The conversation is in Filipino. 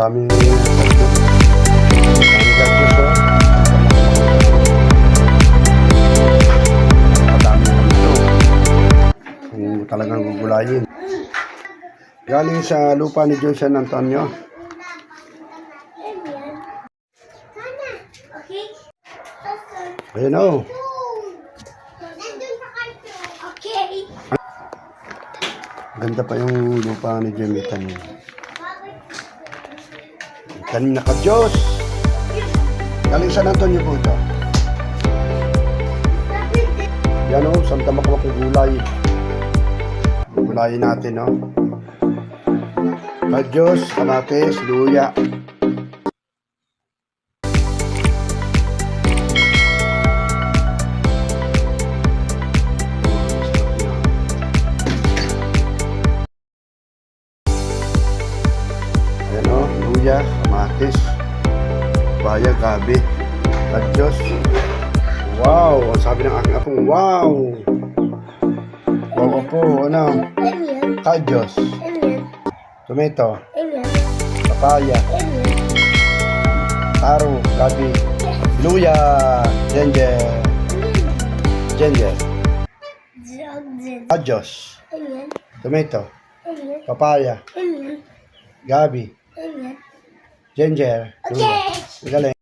daming cactus. Daming cactus, oh. Madami po ito. Kung talagang gugulayin. Galing sa lupa ni John San Antonio. Ayan, oh. Ganda pa yung lupa ni Jimmy tanim. Tanim na ka-Diyos. Galing San Antonio po ito. Yan, o, Santa Makwak ng gulay. Gulayin natin, o. Ka-Diyos, kamatis, luya. Ayan, o, luya, kamatis, baya, gabi. Ka-Diyos. Wow! Ang sabi ng aking apong, wow! Wow po, ano? Ka-Diyos. Tomato. Papaya. Taro, gabi. Luya. Ginger. Ginger. Ka-Diyos. Tomato. Papaya. Gabi. Ginger. Luya. Galing.